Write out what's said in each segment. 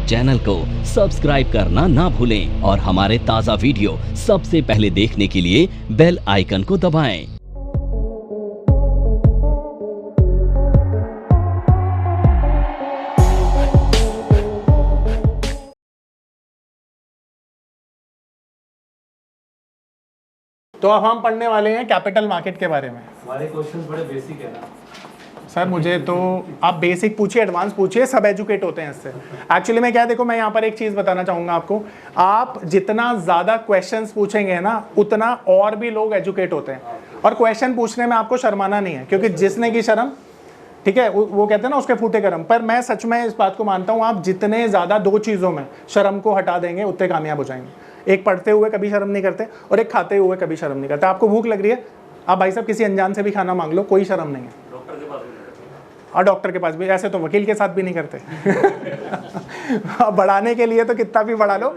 Channel को subscribe करना ना भूलें और हमारे ताज़ा वीडियो सबसे पहले देखने के लिए बेल आइकन को दबाएं। तो अब हम पढ़ने वाले हैं कैपिटल मार्केट के बारे में। हमारे क्वेश्चंस बड़े बेसिक है ना सर, मुझे तो आप बेसिक पूछिए, एडवांस पूछिए, सब एजुकेट होते हैं इससे। एक्चुअली मैं क्या, देखो मैं यहाँ पर एक चीज़ बताना चाहूँगा आपको, आप जितना ज़्यादा क्वेश्चंस पूछेंगे ना उतना और भी लोग एजुकेट होते हैं। और क्वेश्चन पूछने में आपको शर्माना नहीं है, क्योंकि जिसने की शर्म, ठीक है, वो कहते हैं ना उसके फूटे कर्म। पर मैं सच में इस बात को मानता हूँ, आप जितने ज़्यादा दो चीज़ों में शर्म को हटा देंगे उतने कामयाब हो जाएंगे। एक पढ़ते हुए कभी शर्म नहीं करते और एक खाते हुए कभी शर्म नहीं करते। आपको भूख लग रही है, आप भाई साहब किसी अनजान से भी खाना मांग लो, कोई शर्म नहीं है। और डॉक्टर के पास भी, ऐसे तो वकील के साथ भी नहीं करते। बढ़ाने के लिए तो कितना भी बढ़ा लो,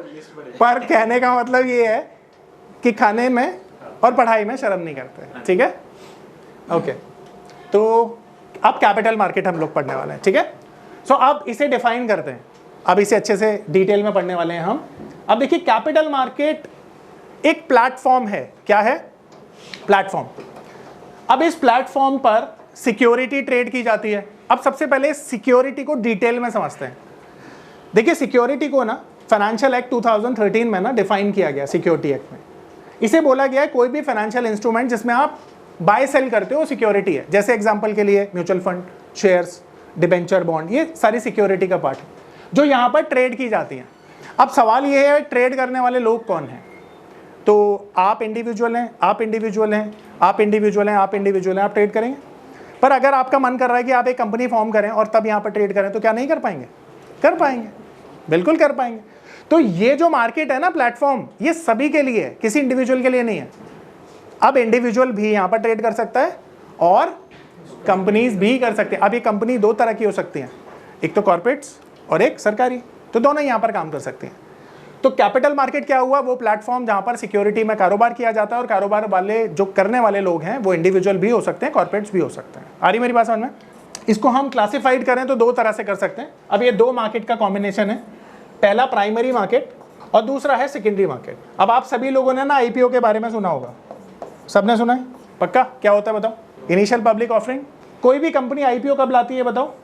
पर कहने का मतलब ये है कि खाने में और पढ़ाई में शर्म नहीं करते। ठीक है, ओके। तो अब कैपिटल मार्केट हम लोग पढ़ने वाले हैं, ठीक है। सो अब इसे डिफाइन करते हैं, अब इसे अच्छे से डिटेल में पढ़ने वाले हैं हम। अब देखिए, कैपिटल मार्केट एक प्लेटफॉर्म है। क्या है? प्लेटफॉर्म। अब इस प्लेटफॉर्म पर सिक्योरिटी ट्रेड की जाती है। अब सबसे पहले सिक्योरिटी को डिटेल में समझते हैं। देखिए, सिक्योरिटी को ना फाइनेंशियल एक्ट 2013 में ना डिफाइन किया गया, सिक्योरिटी एक्ट में। इसे बोला गया है कोई भी फाइनेंशियल इंस्ट्रूमेंट जिसमें आप बाय सेल करते हो सिक्योरिटी है। जैसे एग्जांपल के लिए mutual fund, shares, debenture, bond, ये सारी सिक्योरिटी का पार्ट है जो यहाँ पर ट्रेड की जाती है। अब सवाल ये है, ट्रेड करने वाले लोग कौन हैं? तो आप इंडिविजुअल हैं, आप इंडिविजुअल हैं, आप इंडिविजुअल हैं, आप इंडिविजुअल हैं, आप ट्रेड करेंगे। पर अगर आपका मन कर रहा है कि आप एक कंपनी फॉर्म करें और तब यहाँ पर ट्रेड करें, तो क्या नहीं कर पाएंगे? कर पाएंगे, बिल्कुल कर पाएंगे। तो ये जो मार्केट है ना, प्लेटफॉर्म, ये सभी के लिए है, किसी इंडिविजुअल के लिए नहीं है। अब इंडिविजुअल भी यहाँ पर ट्रेड कर सकता है और कंपनीज भी कर सकते हैं। अब ये कंपनी दो तरह की हो सकती हैं, एक तो कॉर्पोरेट्स और एक सरकारी, तो दोनों यहाँ पर काम कर सकते हैं। तो कैपिटल मार्केट क्या हुआ? वो प्लेटफॉर्म जहाँ पर सिक्योरिटी में कारोबार किया जाता है और कारोबार वाले जो करने वाले लोग हैं वो इंडिविजुअल भी हो सकते हैं, कॉर्पोरेट्स भी हो सकते हैं। आ रही मेरी बात समझ में? इसको हम क्लासिफाइड करें तो दो तरह से कर सकते हैं। अब ये दो मार्केट का कॉम्बिनेशन है, पहला प्राइमरी मार्केट और दूसरा है सेकेंडरी मार्केट। अब आप सभी लोगों ने ना IPO के बारे में सुना होगा, सबने सुना है पक्का? क्या होता है बताओ? Initial public offering. कोई भी कंपनी IPO कब लाती है बताओ?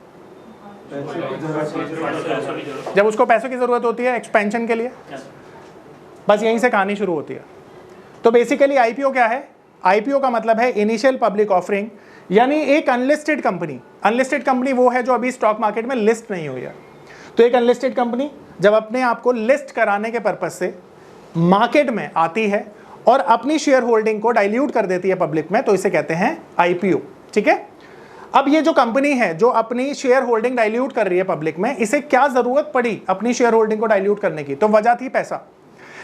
जब उसको पैसों की जरूरत होती है एक्सपेंशन के लिए। बस यहीं से कहानी शुरू होती है। तो बेसिकली IPO क्या है? IPO का मतलब है इनिशियल पब्लिक ऑफरिंग, यानी एक अनलिस्टेड कंपनी। अनलिस्टेड कंपनी वो है जो अभी स्टॉक मार्केट में लिस्ट नहीं हुई है। तो एक अनलिस्टेड कंपनी जब अपने आप को लिस्ट कराने के पर्पज से मार्केट में आती है और अपनी शेयर होल्डिंग को डाइल्यूट कर देती है पब्लिक में, तो इसे कहते हैं IPO। ठीक है। अब ये जो कंपनी है जो अपनी शेयर होल्डिंग डाइल्यूट कर रही है पब्लिक में, इसे क्या जरूरत पड़ी अपनी शेयर होल्डिंग को डाइल्यूट करने की? तो वजह थी पैसा।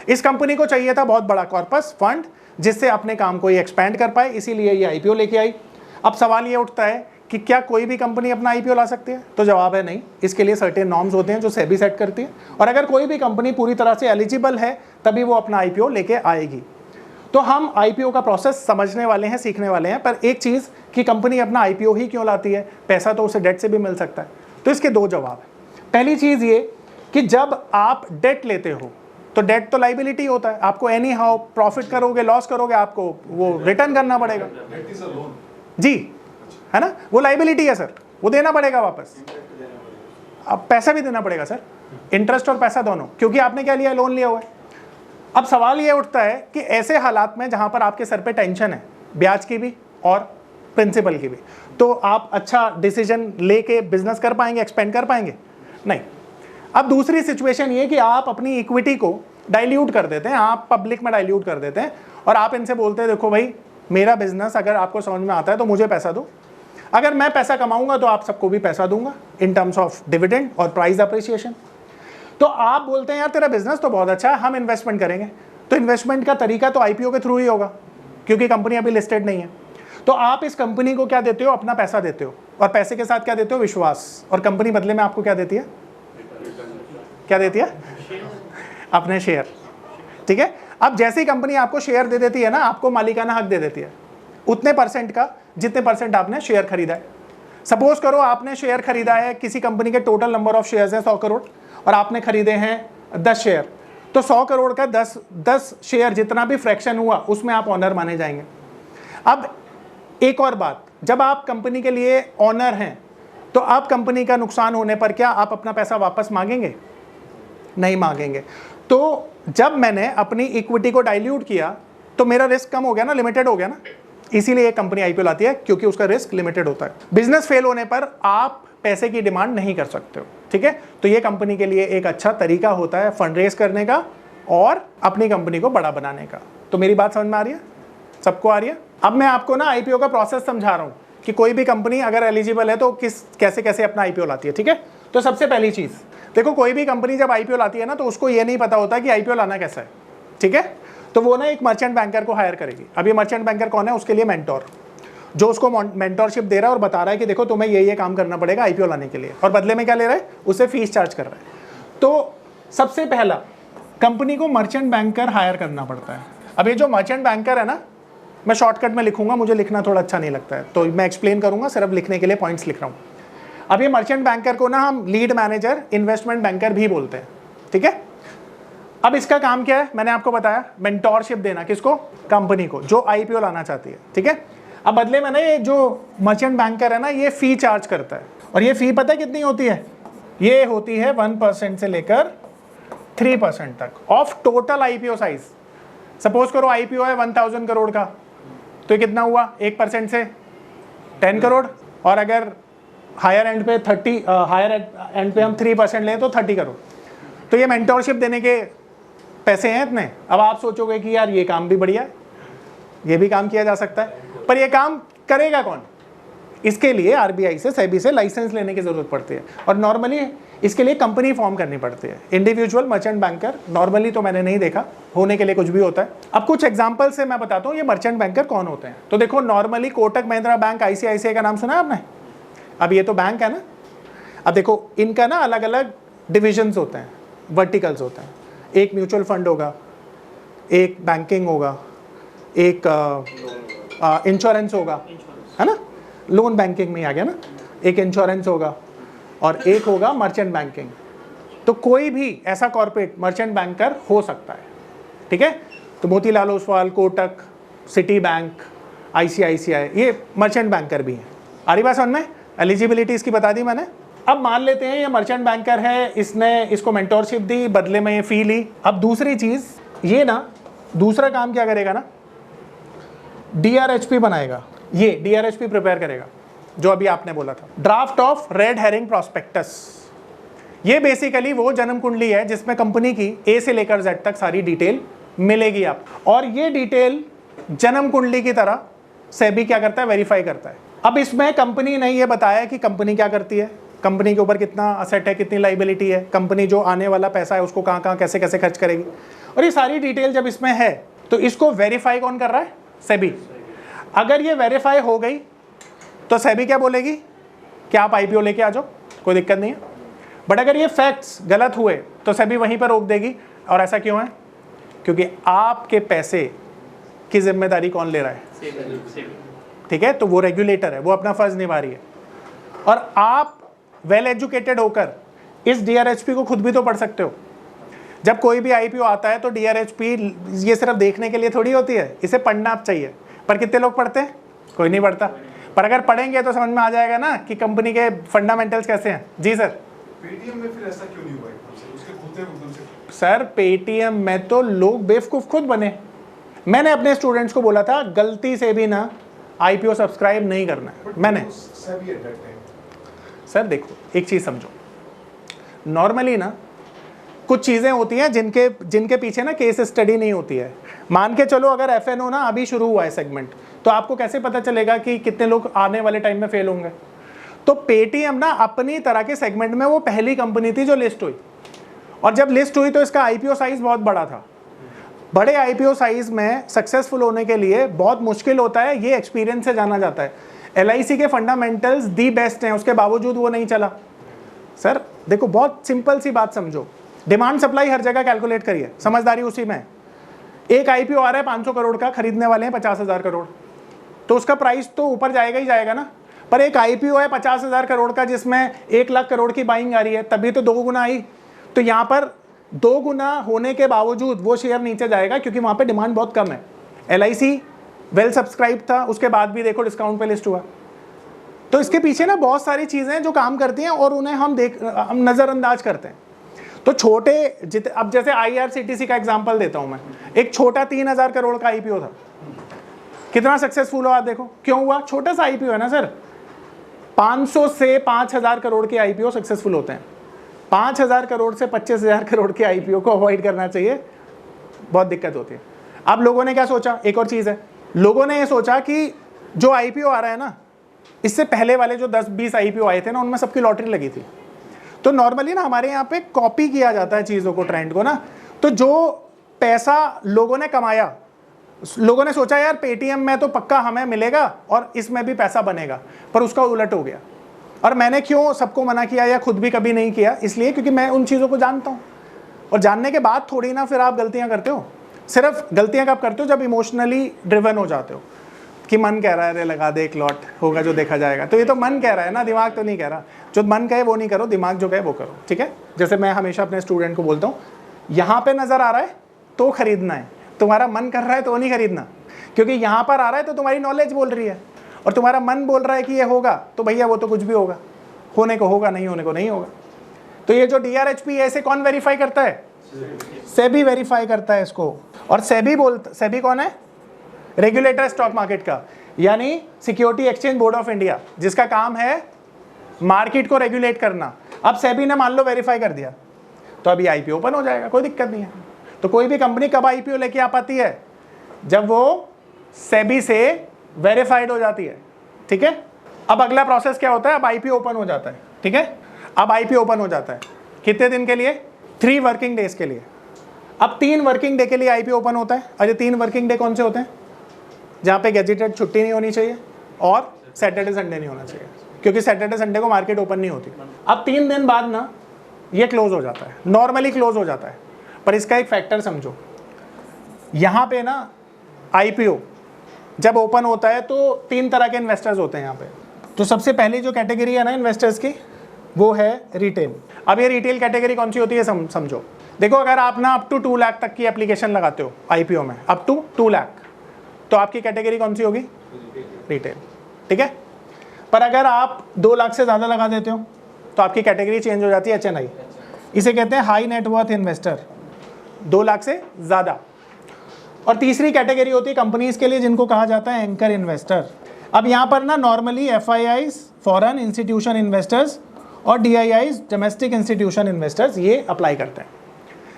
इस कंपनी को चाहिए था बहुत बड़ा कॉर्पस फंड जिससे अपने काम को ये एक्सपेंड कर पाए, इसीलिए ये IPO लेके आई। अब सवाल ये उठता है कि क्या कोई भी कंपनी अपना IPO ला सकती है? तो जवाब है नहीं। इसके लिए सर्टेन नॉर्म्स होते हैं जो सेबी सेट करती है, और अगर कोई भी कंपनी पूरी तरह से एलिजिबल है तभी वो अपना IPO लेके आएगी। तो हम IPO का प्रोसेस समझने वाले हैं, सीखने वाले हैं। पर एक चीज़ कि कंपनी अपना IPO ही क्यों लाती है? पैसा तो उसे डेट से भी मिल सकता है। तो इसके दो जवाब है। पहली चीज़ ये कि जब आप डेट लेते हो तो डेट तो लाइबिलिटी होता है, आपको एनी हाउ प्रॉफिट करोगे लॉस करोगे आपको वो रिटर्न करना पड़ेगा। जी है ना, वो लाइबिलिटी है सर, वो देना पड़ेगा वापस। अब पैसा भी देना पड़ेगा सर, इंटरेस्ट और पैसा दोनों, क्योंकि आपने क्या लिया? लोन लिया हुआ है। अब सवाल ये उठता है कि ऐसे हालात में जहां पर आपके सर पे टेंशन है, ब्याज की भी और प्रिंसिपल की भी, तो आप अच्छा डिसीजन लेके बिजनेस कर पाएंगे, एक्सपेंड कर पाएंगे? नहीं। अब दूसरी सिचुएशन ये कि आप अपनी इक्विटी को डाइल्यूट कर देते हैं, आप पब्लिक में डाइल्यूट कर देते हैं और आप इनसे बोलते हैं देखो भाई मेरा बिजनेस अगर आपको समझ में आता है तो मुझे पैसा दो, अगर मैं पैसा कमाऊंगा तो आप सबको भी पैसा दूंगा इन टर्म्स ऑफ डिविडेंड और प्राइस अप्रिसिएशन। तो आप बोलते हैं यार तेरा बिजनेस तो बहुत अच्छा है, हम इन्वेस्टमेंट करेंगे। तो इन्वेस्टमेंट का तरीका तो IPO के थ्रू ही होगा, क्योंकि कंपनी अभी लिस्टेड नहीं है। तो आप इस कंपनी को क्या देते हो? अपना पैसा देते हो, और पैसे के साथ क्या देते हो? विश्वास। और कंपनी बदले में आपको क्या देती है? क्या देती है? अपने शेयर। ठीक है। अब जैसे ही कंपनी आपको शेयर दे देती है ना, आपको मालिकाना हक दे देती है उतने परसेंट का जितने परसेंट आपने शेयर खरीदा है। सपोज करो आपने शेयर खरीदा है, किसी कंपनी के टोटल नंबर ऑफ शेयर्स है 100 करोड़, और आपने खरीदे हैं 10 शेयर, तो 100 करोड़ का 10 शेयर जितना भी फ्रैक्शन हुआ उसमें आप ऑनर माने जाएंगे। अब एक और बात, जब आप कंपनी के लिए ऑनर हैं तो आप कंपनी का नुकसान होने पर क्या आप अपना पैसा वापस मांगेंगे? नहीं मांगेंगे। तो जब मैंने अपनी इक्विटी को डाइल्यूट किया तो मेरा रिस्क कम हो गया ना, लिमिटेड हो गया ना। इसीलिए एक कंपनी आईपीओ लाती है, क्योंकि उसका रिस्क लिमिटेड होता है। बिजनेस फेल होने पर आप पैसे की डिमांड नहीं कर सकते हो, ठीक है। तो ये कंपनी के लिए एक अच्छा तरीका होता है फंड रेज करने का और अपनी कंपनी को बड़ा बनाने का। तो मेरी बात समझ में आ रही है? सबको आ रही है? अब मैं आपको ना आईपीओ का प्रोसेस समझा रहा हूँ कि कोई भी कंपनी अगर एलिजिबल है तो कैसे कैसे अपना आईपीओ लाती है, ठीक है। तो सबसे पहली चीज देखो, कोई भी कंपनी जब आईपीओ लाती है ना तो उसको ये नहीं पता होता कि आईपीओ लाना कैसा है, ठीक है। तो वो ना एक मर्चेंट बैंकर को हायर करेगी। अब ये मर्चेंट बैंकर कौन है? उसके लिए मेंटोर, जो उसको मेंटोरशिप दे रहा है और बता रहा है कि देखो तुम्हें ये काम करना पड़ेगा आईपीओ लाने के लिए, और बदले में क्या ले रहा है? उससे फीस चार्ज कर रहा है। तो सबसे पहला कंपनी को मर्चेंट बैंकर हायर करना पड़ता है। अब ये जो मर्चेंट बैंकर है ना, मैं शॉर्टकट में लिखूंगा, मुझे लिखना थोड़ा अच्छा नहीं लगता है तो मैं एक्सप्लेन करूंगा, सिर्फ लिखने के लिए पॉइंट्स लिख रहा हूँ। अब ये मर्चेंट बैंकर को ना हम लीड मैनेजर, इन्वेस्टमेंट बैंकर भी बोलते हैं, ठीक है। अब इसका काम क्या है? मैंने आपको बताया, मेंटोरशिप देना। किसको? कंपनी को, जो आईपीओ लाना चाहती है, ठीक है। अब बदले में ना ये जो मर्चेंट बैंकर है ना, ये फी चार्ज करता है, और ये फी पता है कितनी होती है? ये होती है 1% से लेकर 3% तक of total IPO size. Suppose करो आईपीओ है 1000 करोड़ का, तो ये कितना हुआ? 1% से 10 करोड़, और अगर हायर एंड पे 3% लें तो 30 करोड़। तो ये मेंटोरशिप देने के पैसे हैं इतने। अब आप सोचोगे कि यार ये काम भी बढ़िया है, ये भी काम किया जा सकता है, पर ये काम करेगा कौन? इसके लिए आरबीआई से, सेबी से लाइसेंस लेने की जरूरत पड़ती है, और नॉर्मली इसके लिए कंपनी फॉर्म करनी पड़ती है। इंडिविजुअल मर्चेंट बैंकर नॉर्मली तो मैंने नहीं देखा, होने के लिए कुछ भी होता है। अब कुछ एग्जांपल से मैं बताता हूँ ये मर्चेंट बैंकर कौन होते हैं। तो देखो, normally Kotak Mahindra bank, ICICI का नाम सुना है आपने? अब ये तो बैंक है ना। अब देखो, इनका ना अलग अलग डिविजन्स होते हैं, वर्टिकल्स होते हैं। एक म्यूचुअल फंड होगा, एक बैंकिंग होगा, एक इंश्योरेंस होगा, है ना, लोन बैंकिंग में आ गया ना, एक इंश्योरेंस होगा, और एक होगा मर्चेंट बैंकिंग। तो कोई भी ऐसा कॉर्पोरेट मर्चेंट बैंकर हो सकता है, ठीक है। तो Motilal Oswal, Kotak, city bank, ICICI, ये मर्चेंट बैंकर भी हैं। आ रही बात समझ में? एलिजिबिलिटी इसकी बता दी मैंने। अब मान लेते हैं ये मर्चेंट बैंकर है, इसने इसको मेंटोरशिप दी, बदले में ये फी ली। अब दूसरी चीज, ये ना दूसरा काम क्या करेगा ना, डीआरएचपी बनाएगा। ये डीआरएचपी प्रिपेयर करेगा, जो अभी आपने बोला था, draft of red herring prospectus. ये बेसिकली वो जन्म कुंडली है जिसमें कंपनी की ए से लेकर जेड तक सारी डिटेल मिलेगी आप, और ये डिटेल जन्म कुंडली की तरह सेबी क्या करता है? वेरीफाई करता है। अब इसमें कंपनी ने ये बताया कि कंपनी क्या करती है, कंपनी के ऊपर कितना असेट है, कितनी लाइबिलिटी है, कंपनी जो आने वाला पैसा है उसको कहाँ कहाँ कैसे कैसे खर्च करेगी, और ये सारी डिटेल जब इसमें है तो इसको वेरीफाई कौन कर रहा है? सेबी। अगर ये वेरीफाई हो गई तो सेबी क्या बोलेगी कि आप आईपीओ लेके आ जाओ, कोई दिक्कत नहीं है। बट अगर ये फैक्ट्स गलत हुए तो सेबी वहीं पर रोक देगी। और ऐसा क्यों है? क्योंकि आपके पैसे की जिम्मेदारी कौन ले रहा है? ठीक है, तो वो रेगुलेटर है, वो अपना फर्ज निभा रही है। और आप वेल एजुकेटेड होकर इस डीआरएचपी को खुद भी तो पढ़ सकते हो। जब कोई भी आईपीओ आता है तो डीआरएचपी ये सिर्फ देखने के लिए थोड़ी होती है, इसे पढ़ना चाहिए। पर कितने लोग पढ़ते हैं? कोई नहीं पढ़ता। पर अगर पढ़ेंगे तो समझ में आ जाएगा ना कि कंपनी के फंडामेंटल्स कैसे हैं। जी सर। पेटीएम में फिर ऐसा क्यों नहीं हुआ एकदम से? उसके खुलते एकदम से? सर पेटीएम में तो लोग बेवकूफ़ खुद बने। मैंने अपने स्टूडेंट्स को बोला था गलती से भी ना आईपीओ सब्सक्राइब नहीं करना है। मैंने सर देखो, एक चीज़ समझो, नॉर्मली ना कुछ चीज़ें होती हैं जिनके पीछे ना केस स्टडी नहीं होती है। मान के चलो अगर एफएनओ ना अभी शुरू हुआ है सेगमेंट, तो आपको कैसे पता चलेगा कि कितने लोग आने वाले टाइम में फेल होंगे? तो पेटीएम ना अपनी तरह के सेगमेंट में वो पहली कंपनी थी जो लिस्ट हुई, और जब लिस्ट हुई तो इसका आईपीओ साइज बहुत बड़ा था। बड़े आईपीओ साइज में सक्सेसफुल होने के लिए बहुत मुश्किल होता है, ये एक्सपीरियंस से जाना जाता है। एलआईसी के फंडामेंटल्स दी बेस्ट हैं, उसके बावजूद वो नहीं चला। सर देखो, बहुत सिंपल सी बात समझो, डिमांड सप्लाई हर जगह कैलकुलेट करिए, समझदारी उसी में। एक आईपीओ आ रहा है 500 करोड़ का, खरीदने वाले हैं 50,000 करोड़, तो उसका प्राइस तो ऊपर जाएगा ही जाएगा ना। पर एक आईपीओ है 50,000 करोड़ का जिसमें 1 लाख करोड़ की बाइंग आ रही है, तभी तो 2 गुना आई। तो यहाँ पर 2 गुना होने के बावजूद वो शेयर नीचे जाएगा क्योंकि वहाँ पे डिमांड बहुत कम है। LIC वेल सब्सक्राइब था, उसके बाद भी देखो डिस्काउंट पे लिस्ट हुआ। तो इसके पीछे ना बहुत सारी चीज़ें जो काम करती हैं और उन्हें हम नज़रअंदाज करते हैं। तो छोटे अब जैसे IRCTC का एग्जांपल देता हूं मैं, एक छोटा 3000 करोड़ का IPO था, कितना सक्सेसफुल हुआ देखो। क्यों हुआ? छोटा सा IPO है ना सर। 500 से 5000 करोड़ के IPO सक्सेसफुल होते हैं। 5000 करोड़ से 25000 करोड़ के IPO को अवॉइड करना चाहिए, बहुत दिक्कत होती है। अब लोगों ने क्या सोचा, एक और चीज़ है, लोगों ने ये सोचा कि जो IPO आ रहा है ना, इससे पहले वाले जो 10-20 IPO आए थे ना, उनमें सबकी लॉटरी लगी थी। तो नॉर्मली ना हमारे यहाँ पे कॉपी किया जाता है चीज़ों को, ट्रेंड को ना। तो जो पैसा लोगों ने कमाया, लोगों ने सोचा यार पेटीएम में तो पक्का हमें मिलेगा और इसमें भी पैसा बनेगा, पर उसका उलट हो गया। और मैंने क्यों सबको मना किया या खुद भी कभी नहीं किया? इसलिए क्योंकि मैं उन चीज़ों को जानता हूँ, और जानने के बाद थोड़ी ना फिर आप गलतियाँ करते हो। सिर्फ गलतियाँ कब करते हो? जब इमोशनली ड्रिवन हो जाते हो कि मन कह रहा है अरे लगा दे एक लॉट, होगा जो देखा जाएगा। तो ये तो मन कह रहा है ना, दिमाग तो नहीं कह रहा। जो मन कहे वो नहीं करो, दिमाग जो कहे वो करो, ठीक है। जैसे मैं हमेशा अपने स्टूडेंट को बोलता हूँ, यहाँ पे नज़र आ रहा है तो खरीदना है, तुम्हारा मन कर रहा है तो नहीं खरीदना, क्योंकि यहाँ पर आ रहा है तो तुम्हारी नॉलेज बोल रही है, और तुम्हारा मन बोल रहा है कि ये होगा, तो भैया वो तो कुछ भी होगा, होने को होगा, नहीं होने को नहीं होगा। तो ये जो DRHP है, इसे कौन वेरीफाई करता है? सेबी वेरीफाई करता है इसको। और सेबी कौन है? रेगुलेटर स्टॉक मार्केट का, यानी security exchange board of India, जिसका काम है मार्केट को रेगुलेट करना। अब सेबी ने मान लो वेरीफाई कर दिया, तो अभी IPO ओपन हो जाएगा, कोई दिक्कत नहीं है। तो कोई भी कंपनी कब IPO लेके आ पाती है? जब वो सेबी से वेरीफाइड हो जाती है, ठीक है। अब अगला प्रोसेस क्या होता है? अब IPO ओपन हो जाता है, ठीक है। अब IPO ओपन हो जाता है कितने दिन के लिए? 3 वर्किंग डेज के लिए। अब 3 वर्किंग डे के लिए IPO ओपन होता है। और ये 3 वर्किंग डे कौन से होते हैं? जहाँ पे गैजेटेड छुट्टी नहीं होनी चाहिए और सैटरडे संडे नहीं होना चाहिए, क्योंकि सैटरडे संडे को मार्केट ओपन नहीं होती। अब 3 दिन बाद ना ये क्लोज हो जाता है, नॉर्मली क्लोज हो जाता है। पर इसका एक फैक्टर समझो, यहाँ पे ना IPO जब ओपन होता है तो 3 तरह के इन्वेस्टर्स होते हैं यहाँ पे। तो सबसे पहली जो कैटेगरी है ना इन्वेस्टर्स की, वो है रिटेल। अब ये रिटेल कैटेगरी कौन सी होती है समझो। देखो, अगर आप ना अप टू 2 लाख तक की एप्लीकेशन लगाते हो IPO में, अप टू 2 लाख, तो आपकी कैटेगरी कौन सी होगी? रिटेल, ठीक है। पर अगर आप 2 लाख से ज़्यादा लगा देते हो तो आपकी कैटेगरी चेंज हो जाती है HNI। इसे कहते हैं हाई नेटवर्थ इन्वेस्टर, 2 लाख से ज़्यादा। और तीसरी कैटेगरी होती है कंपनीज के लिए, जिनको कहा जाता है एंकर इन्वेस्टर। अब यहाँ पर ना normally FIIs foreign institution investors और DIIs डोमेस्टिक इंस्टीट्यूशन इन्वेस्टर्स ये अप्लाई करते हैं।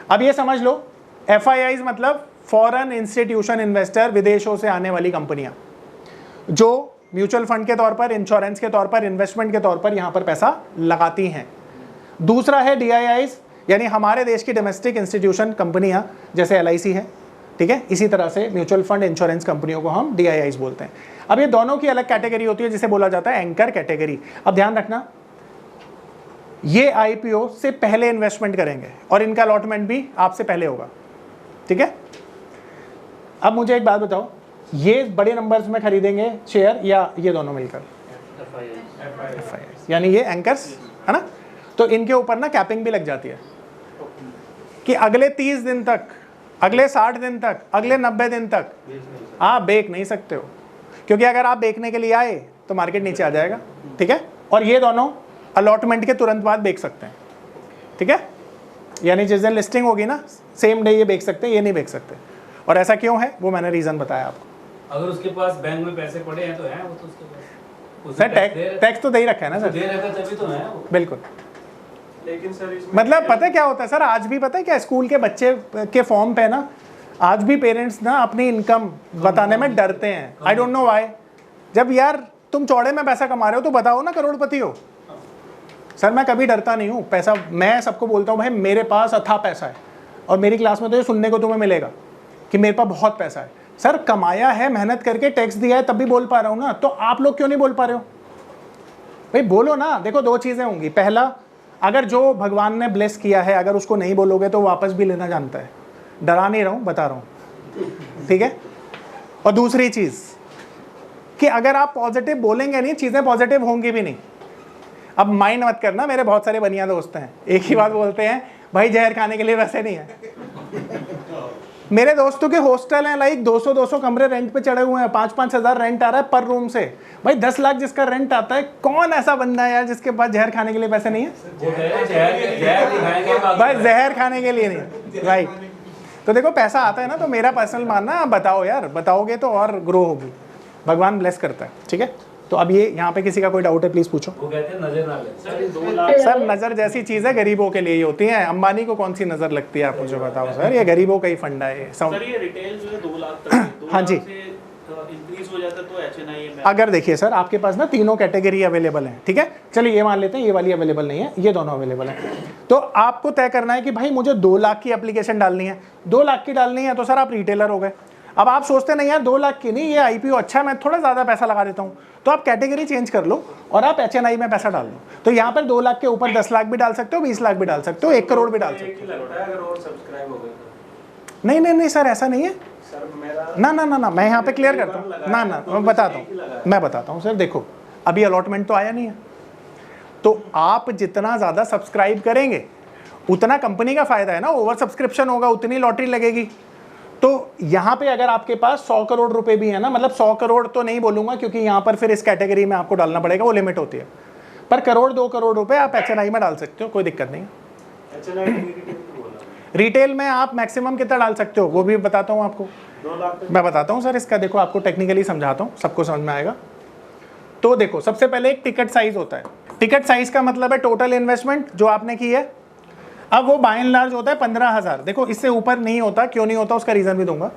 अब ये समझ लो, FIIs मतलब फॉरेन इंस्टीट्यूशन इन्वेस्टर, विदेशों से आने वाली कंपनियां जो म्यूचुअल फंड के तौर पर, इंश्योरेंस के तौर पर, इन्वेस्टमेंट के तौर पर यहाँ पर पैसा लगाती हैं। दूसरा है DIIs, यानी हमारे देश की डोमेस्टिक इंस्टीट्यूशन कंपनियां, जैसे LIC है, ठीक है। इसी तरह से म्यूचुअल फंड, इंश्योरेंस कंपनियों को हम DIIs बोलते हैं। अब ये दोनों की अलग कैटेगरी होती है जिसे बोला जाता है एंकर कैटेगरी। अब ध्यान रखना, ये IPO से पहले इन्वेस्टमेंट करेंगे और इनका अलॉटमेंट भी आपसे पहले होगा, ठीक है। अब मुझे एक बात बताओ, ये बड़े नंबर्स में खरीदेंगे शेयर या ये दोनों मिलकर? FIIs, यानी ये एंकर्स है ना। तो इनके ऊपर ना कैपिंग भी लग जाती है कि अगले 30 दिन तक, अगले 60 दिन तक, अगले 90 दिन तक आप बेच नहीं सकते हो, क्योंकि अगर आप बेचने के लिए आए तो मार्केट नीचे आ जाएगा, ठीक है। और ये दोनों अलॉटमेंट के तुरंत बाद बेच सकते हैं, ठीक है। यानी जिस दिन लिस्टिंग होगी ना, सेम डे ये बेच सकते हैं, ये नहीं बेच सकते। और ऐसा क्यों है वो मैंने रीज़न बताया आपको। अगर उसके पास बैंक में पैसे पड़े हैं तो हैं वो, तो उसके पास सर टैक्स तो दे ही रखा है ना सर, दे रखा तभी तो है वो। बिल्कुल। लेकिन सर इसमें मतलब पता है क्या होता है सर, आज भी पता है क्या, स्कूल के बच्चे के फॉर्म पे ना आज भी पेरेंट्स ना अपनी इनकम बताने में डरते हैं। I don't know why. जब यार तुम चौड़े में पैसा कमा रहे हो तो बताओ ना करोड़पति हो। सर मैं कभी डरता नहीं हूँ पैसा, मैं सबको बोलता हूँ भाई मेरे पास अथाह पैसा है, और मेरी क्लास में तो ये सुनने को तुम्हें मिलेगा कि मेरे पास बहुत पैसा है। सर कमाया है, मेहनत करके टैक्स दिया है, तब भी बोल पा रहा हूँ ना, तो आप लोग क्यों नहीं बोल पा रहे हो भाई? बोलो ना। देखो 2 चीज़ें होंगी, पहला अगर जो भगवान ने ब्लेस किया है अगर उसको नहीं बोलोगे तो वापस भी लेना जानता है। डरा नहीं रहा हूँ, बता रहा हूँ, ठीक है। और दूसरी चीज़ कि अगर आप पॉजिटिव बोलेंगे नहीं, चीज़ें पॉजिटिव होंगी भी नहीं। अब माइंड मत करना, मेरे बहुत सारे बनिया दोस्त हैं, एक ही बात बोलते हैं, भाई जहर खाने के लिए वैसे नहीं है। मेरे दोस्तों के हॉस्टल हैं लाइक 200-200 कमरे रेंट पे चढ़े हुए हैं, 5-5 हज़ार रेंट आ रहा है पर रूम से। भाई 10 लाख जिसका रेंट आता है, कौन ऐसा बंदा है यार जिसके पास जहर खाने के लिए पैसे नहीं है? भाई जहर खाने के लिए नहीं, राइट। तो देखो पैसा आता है ना, तो मेरा पर्सनल मानना, आप बताओ यार, बताओगे तो और ग्रो होगी, भगवान ब्लेस करता है, ठीक है। तो अब ये यहाँ पे किसी का कोई डाउट है प्लीज पूछो। वो कहते हैं नजर ना लगे। सर नजर जैसी चीज है गरीबों के लिए ही होती है, अंबानी को कौन सी नजर लगती है आप मुझे बताओ सर, ये गरीबों का ही फंडा है। सर ये रिटेल जो है 2 लाख तक हाँ जी, इंक्रीज हो जाता तो HNI में अगर देखिए सर आपके पास ना तीनों कैटेगरी अवेलेबल हैं, ठीक है, चलिए ये मान लेते हैं ये वाली अवेलेबल नहीं है, ये दोनों अवेलेबल हैं। तो आपको तय करना है कि भाई मुझे 2 लाख की एप्लीकेशन डालनी है, 2 लाख की डालनी है, तो सर आप रिटेलर हो गए। अब आप सोचते नहीं यार 2 लाख की नहीं, ये IPO अच्छा है, मैं थोड़ा ज़्यादा पैसा लगा देता हूँ, तो आप कैटेगरी चेंज कर लो और आप HNI में पैसा डाल लो। तो यहाँ पर 2 लाख के ऊपर 10 लाख भी डाल सकते हो, 20 लाख भी डाल सकते हो, 1 करोड़ भी डाल सकते हो। अगर और सब्सक्राइब हो गए नहीं नहीं नहीं सर ऐसा नहीं है सर मेरा ना ना ना ना, मैं यहाँ पे क्लियर करता हूँ ना ना, मैं बताता हूँ सर। देखो अभी अलॉटमेंट तो आया नहीं है, तो आप जितना ज़्यादा सब्सक्राइब करेंगे उतना कंपनी का फायदा है ना, ओवर सब्सक्रिप्शन होगा उतनी लॉटरी लगेगी। तो यहाँ पे अगर आपके पास 100 करोड़ रुपए भी है ना, मतलब 100 करोड़ तो नहीं बोलूँगा क्योंकि यहाँ पर फिर इस कैटेगरी में आपको डालना पड़ेगा, वो लिमिट होती है, पर 1-2 करोड़ रुपए आप HNI में डाल सकते हो, कोई दिक्कत नहीं है। रिटेल में आप मैक्सिमम कितना डाल सकते हो वो भी बताता हूँ आपको, 2 लाख मैं बताता हूँ सर इसका। देखो आपको टेक्निकली समझाता हूँ, सबको समझ में आएगा। तो देखो सबसे पहले एक टिकट साइज होता है, टिकट साइज का मतलब है टोटल इन्वेस्टमेंट जो आपने की है। अब वो बाय एंड लार्ज होता है 15,000, देखो इससे ऊपर नहीं होता, क्यों नहीं होता उसका रीज़न भी दूंगा।